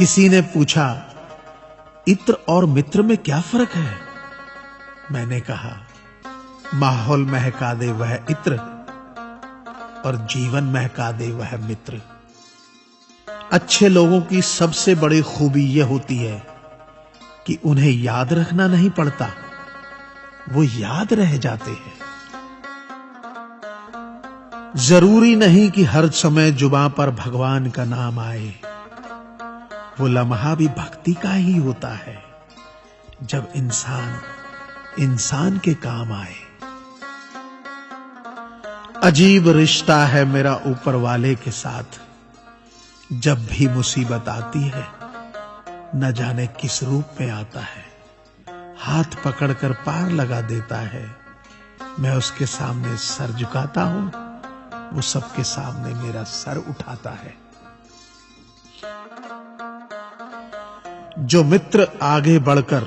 किसी ने पूछा, इत्र और मित्र में क्या फर्क है? मैंने कहा, माहौल महका दे वह इत्र और जीवन महका दे वह मित्र। अच्छे लोगों की सबसे बड़ी खूबी यह होती है कि उन्हें याद रखना नहीं पड़ता, वो याद रह जाते हैं। जरूरी नहीं कि हर समय जुबां पर भगवान का नाम आए, वो लम्हा भी भक्ति का ही होता है जब इंसान इंसान के काम आए। अजीब रिश्ता है मेरा ऊपर वाले के साथ, जब भी मुसीबत आती है न जाने किस रूप में आता है, हाथ पकड़कर पार लगा देता है। मैं उसके सामने सर झुकाता हूं, वो सबके सामने मेरा सर उठाता है। जो मित्र आगे बढ़कर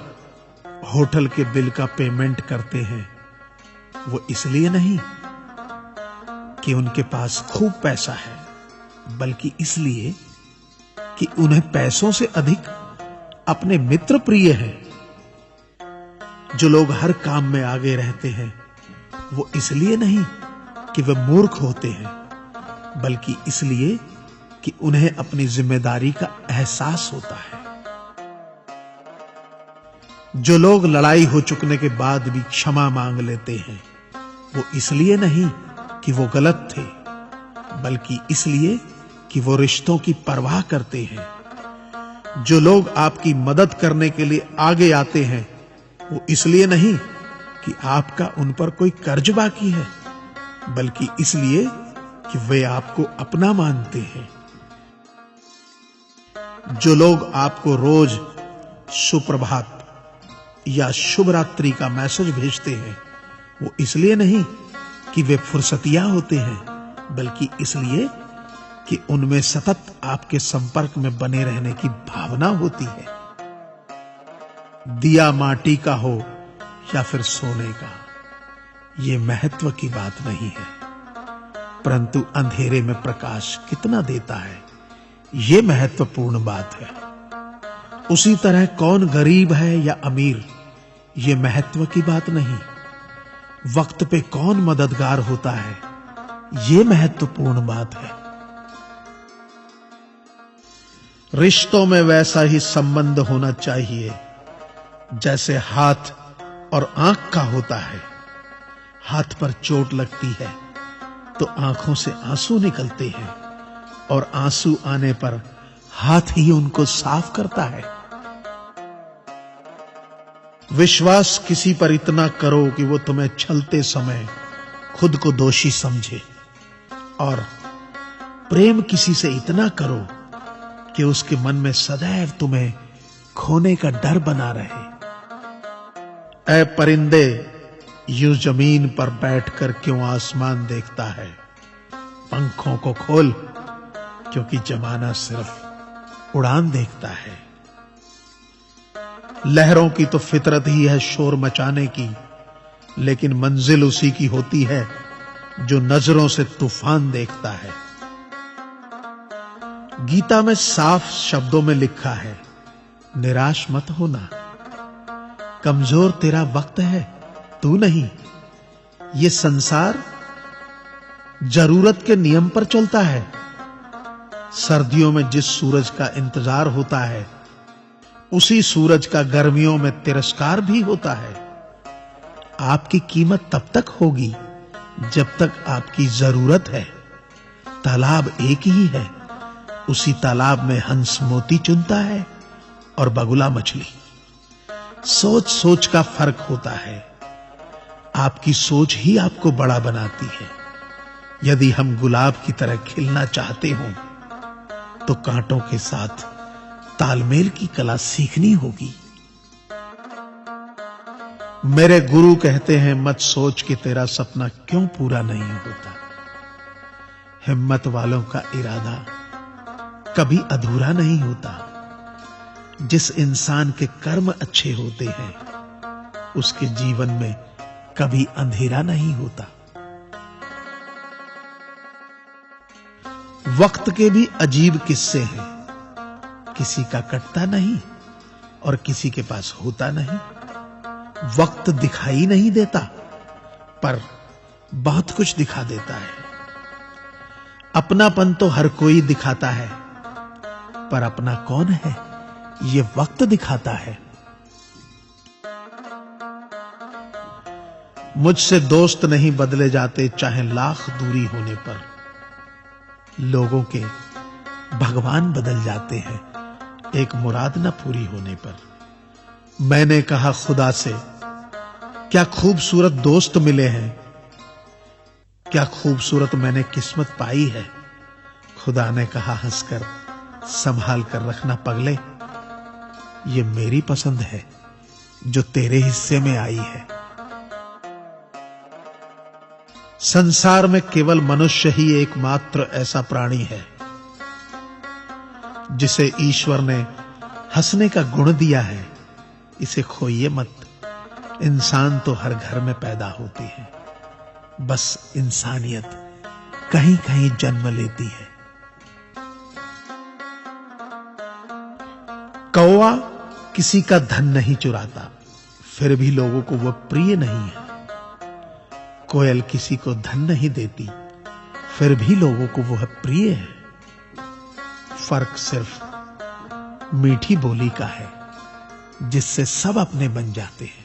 होटल के बिल का पेमेंट करते हैं, वो इसलिए नहीं कि उनके पास खूब पैसा है, बल्कि इसलिए कि उन्हें पैसों से अधिक अपने मित्र प्रिय हैं। जो लोग हर काम में आगे रहते हैं, वो इसलिए नहीं कि वे मूर्ख होते हैं, बल्कि इसलिए कि उन्हें अपनी जिम्मेदारी का एहसास होता है। जो लोग लड़ाई हो चुकने के बाद भी क्षमा मांग लेते हैं, वो इसलिए नहीं कि वो गलत थे, बल्कि इसलिए कि वो रिश्तों की परवाह करते हैं। जो लोग आपकी मदद करने के लिए आगे आते हैं, वो इसलिए नहीं कि आपका उन पर कोई कर्ज बाकी है, बल्कि इसलिए कि वे आपको अपना मानते हैं। जो लोग आपको रोज सुप्रभात या शुभ रात्रि का मैसेज भेजते हैं, वो इसलिए नहीं कि वे फुर्सतिया होते हैं, बल्कि इसलिए कि उनमें सतत आपके संपर्क में बने रहने की भावना होती है। दिया माटी का हो या फिर सोने का, ये महत्व की बात नहीं है, परंतु अंधेरे में प्रकाश कितना देता है, ये महत्वपूर्ण बात है। उसी तरह कौन गरीब है या अमीर, ये महत्व की बात नहीं। वक्त पे कौन मददगार होता है, ये महत्वपूर्ण बात है। रिश्तों में वैसा ही संबंध होना चाहिए जैसे हाथ और आंख का होता है। हाथ पर चोट लगती है तो आंखों से आंसू निकलते हैं, और आंसू आने पर हाथ ही उनको साफ करता है। विश्वास किसी पर इतना करो कि वो तुम्हें छलते समय खुद को दोषी समझे, और प्रेम किसी से इतना करो कि उसके मन में सदैव तुम्हें खोने का डर बना रहे। ऐ परिंदे, यूं जमीन पर बैठकर क्यों आसमान देखता है? पंखों को खोल, क्योंकि जमाना सिर्फ उड़ान देखता है। लहरों की तो फितरत ही है शोर मचाने की, लेकिन मंजिल उसी की होती है जो नजरों से तूफान देखता है। गीता में साफ शब्दों में लिखा है, निराश मत होना, कमजोर तेरा वक्त है, तू नहीं। ये संसार जरूरत के नियम पर चलता है। सर्दियों में जिस सूरज का इंतजार होता है, उसी सूरज का गर्मियों में तिरस्कार भी होता है। आपकी कीमत तब तक होगी जब तक आपकी जरूरत है। तालाब एक ही है, उसी तालाब में हंस मोती चुनता है और बगुला मछली। सोच सोच का फर्क होता है। आपकी सोच ही आपको बड़ा बनाती है। यदि हम गुलाब की तरह खिलना चाहते हो, तो कांटों के साथ तालमेल की कला सीखनी होगी। मेरे गुरु कहते हैं, मत सोच कि तेरा सपना क्यों पूरा नहीं होता। हिम्मत वालों का इरादा कभी अधूरा नहीं होता। जिस इंसान के कर्म अच्छे होते हैं, उसके जीवन में कभी अंधेरा नहीं होता। वक्त के भी अजीब किस्से हैं। किसी का कटता नहीं और किसी के पास होता नहीं। वक्त दिखाई नहीं देता, पर बहुत कुछ दिखा देता है। अपनापन तो हर कोई दिखाता है, पर अपना कौन है ये वक्त दिखाता है। मुझसे दोस्त नहीं बदले जाते, चाहे लाख दूरी होने पर। लोगों के भगवान बदल जाते हैं, एक मुराद न पूरी होने पर। मैंने कहा खुदा से, क्या खूबसूरत दोस्त मिले हैं, क्या खूबसूरत मैंने किस्मत पाई है। खुदा ने कहा हंसकर, संभाल कर रखना पगले, ये मेरी पसंद है जो तेरे हिस्से में आई है। संसार में केवल मनुष्य ही एकमात्र ऐसा प्राणी है जिसे ईश्वर ने हंसने का गुण दिया है। इसे खोइए मत, इंसान तो हर घर में पैदा होती है, बस इंसानियत कहीं कहीं जन्म लेती है। कौवा किसी का धन नहीं चुराता, फिर भी लोगों को वह प्रिय नहीं है। कोयल किसी को धन नहीं देती, फिर भी लोगों को वह प्रिय है। फर्क सिर्फ मीठी बोली का है, जिससे सब अपने बन जाते हैं।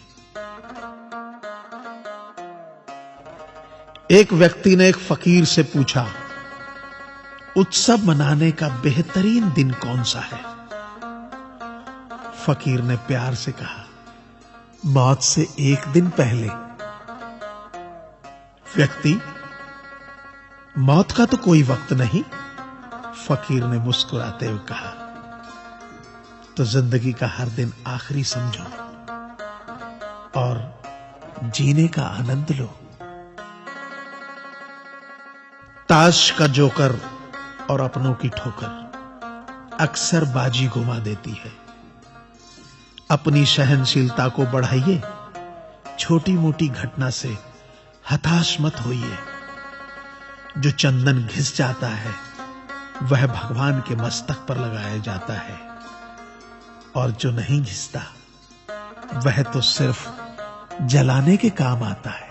एक व्यक्ति ने एक फकीर से पूछा, उत्सव मनाने का बेहतरीन दिन कौन सा है। फकीर ने प्यार से कहा, मौत से एक दिन पहले। व्यक्ति, मौत का तो कोई वक्त नहीं। फकीर ने मुस्कुराते हुए कहा, तो जिंदगी का हर दिन आखिरी समझो और जीने का आनंद लो। ताश का जोकर और अपनों की ठोकर अक्सर बाजी घुमा देती है। अपनी सहनशीलता को बढ़ाइए, छोटी मोटी घटना से हताश मत होइए। जो चंदन घिस जाता है वह भगवान के मस्तक पर लगाया जाता है, और जो नहीं घिसता वह तो सिर्फ जलाने के काम आता है।